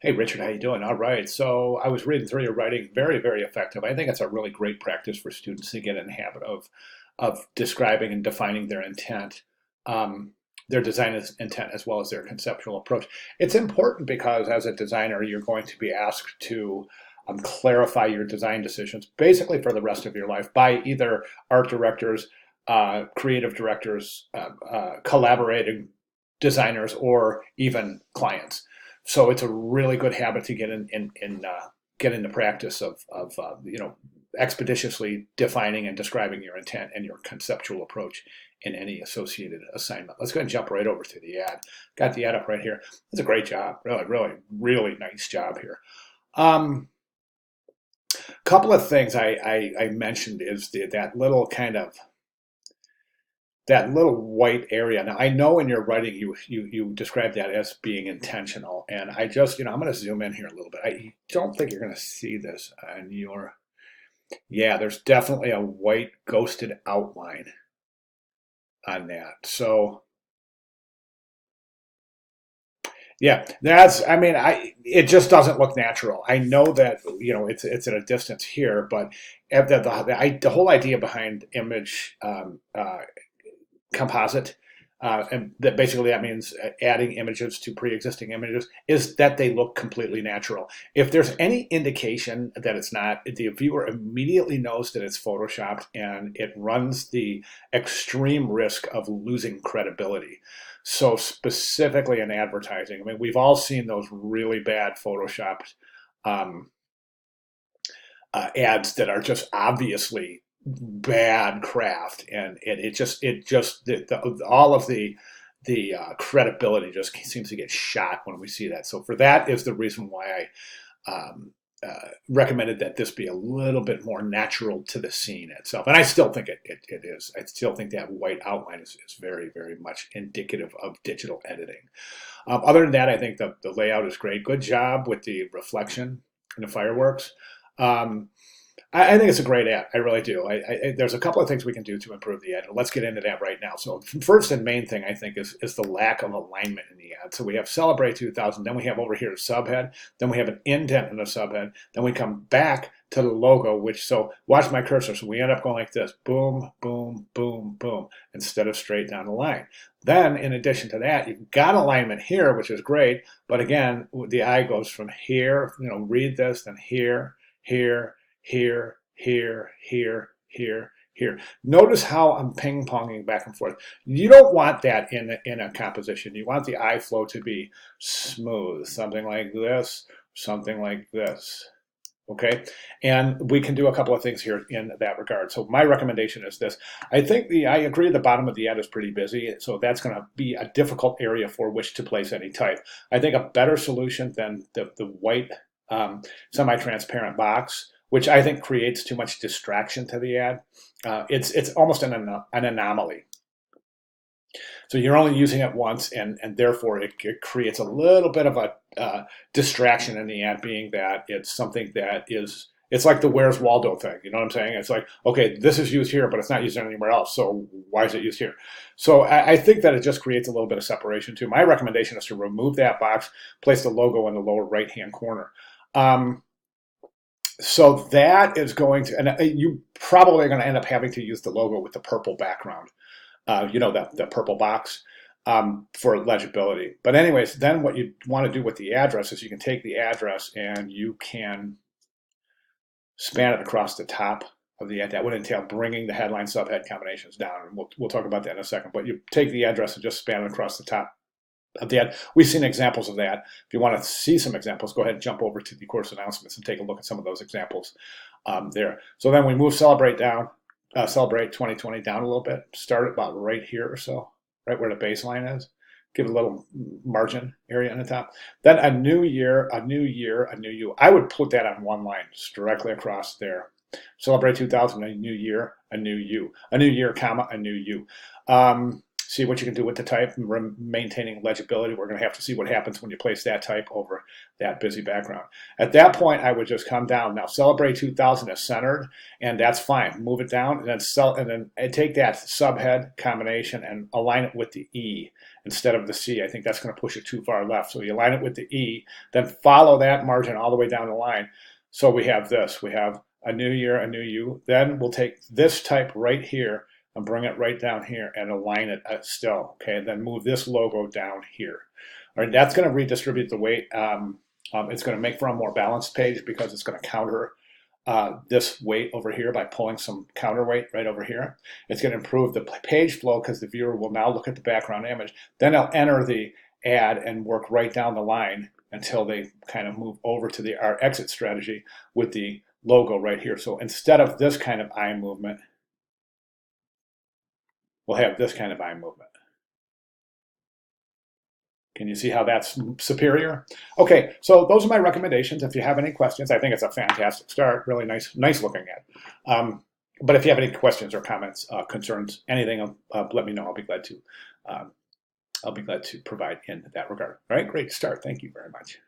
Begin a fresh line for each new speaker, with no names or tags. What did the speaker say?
Hey Richard, how you doing? All right. So I was reading through your writing, very, very effective. I think it's a really great practice for students to get in the habit of describing and defining their intent, um, their intent as well as their conceptual approach. It's important because as a designer, you're going to be asked to clarify your design decisions basically for the rest of your life by either art directors, creative directors, collaborating designers, or even clients. So it's a really good habit to get into practice of expeditiously defining and describing your intent and your conceptual approach in any associated assignment. Let's go ahead and jump right over to the ad. Got the ad up right here. It's a great job. Really, really, really nice job here. Um, Couple of things I mentioned is that little kind of that little white area. Now I know in your writing you describe that as being intentional, and I just I'm going to zoom in here a little bit. I don't think you're going to see this on your yeah. There's definitely a white ghosted outline on that. So yeah, that's I mean I it just doesn't look natural. I know that it's at a distance here, but the whole idea behind image composite, and that basically that means adding images to pre-existing images, is that they look completely natural. If there's any indication that it's not, the viewer immediately knows that it's photoshopped, and it runs the extreme risk of losing credibility. So specifically in advertising, I mean, we've all seen those really bad photoshopped um, ads that are just obviously bad craft, and all of the credibility just seems to get shot when we see that. So for that is the reason why I recommended that this be a little bit more natural to the scene itself, and I still think it is. I still think that white outline is very, very much indicative of digital editing. Other than that, I think the layout is great. Good job with the reflection and the fireworks. Um, I think it's a great ad. I really do. There's a couple of things we can do to improve the ad. Let's get into that right now. So first and main thing I think is the lack of alignment in the ad. So we have Celebrate 2000, then we have over here a subhead, then we have an indent in the subhead, then we come back to the logo, so watch my cursor. So we end up going like this, boom, boom, boom, boom, instead of straight down the line. Then in addition to that, you've got alignment here, which is great. But again, the eye goes from here, read this, then here, here, here, here, here, here, here. Notice how I'm ping-ponging back and forth. You don't want that in a composition. You want the eye flow to be smooth, something like this, something like this. Okay, and we can do a couple of things here in that regard. So my recommendation is this. I agree the bottom of the ad is pretty busy, so that's going to be a difficult area for which to place any type. I think a better solution than the white semi-transparent box, which I think creates too much distraction to the ad. It's almost an anomaly. So you're only using it once, and therefore it creates a little bit of a distraction in the ad, being that it's something that is. It's like the Where's Waldo thing. You know what I'm saying? It's like, okay, this is used here, but it's not used anywhere else. So why is it used here? So I think that it just creates a little bit of separation too. My recommendation is to remove that box, place the logo in the lower right-hand corner. Um, so that is going to, and you probably are going to end up having to use the logo with the purple background, the purple box, for legibility. But anyways, then what you want to do with the address is you can take the address and you can span it across the top of the ad. That would entail bringing the headline subhead combinations down, and we'll talk about that in a second. But you take the address and just span it across the top of the ad. We've seen examples of that. If you want to see some examples, go ahead and jump over to the course announcements and take a look at some of those examples there. So then we move Celebrate 2020 down a little bit. Start about right here or so, right where the baseline is. Give it a little margin area on the top. Then a new year, a new year, a new you. I would put that on one line, just directly across there. Celebrate 2000, a new year, a new you. A new year, comma, a new you. see what you can do with the type and maintaining legibility. We're going to have to see what happens when you place that type over that busy background. At that point, I would just come down. Now, Celebrate 2000 is centered, and that's fine. Move it down, and then take that subhead combination and align it with the E instead of the C. I think that's going to push it too far left. So you align it with the E, then follow that margin all the way down the line. So we have this. We have a new year, a new you. Then we'll take this type right here and bring it right down here and align it still. Okay, then move this logo down here. All right, that's going to redistribute the weight. It's going to make for a more balanced page because it's going to counter this weight over here by pulling some counterweight right over here. It's going to improve the page flow because the viewer will now look at the background image. Then they'll enter the ad and work right down the line until they kind of move over to our exit strategy with the logo right here. So instead of this kind of eye movement, we'll have this kind of eye movement. Can you see how that's superior? Okay, so those are my recommendations. If you have any questions, I think it's a fantastic start. Really nice looking at. But if you have any questions or comments, concerns, anything, let me know. I'll be glad to provide in that regard. All right, great start. Thank you very much.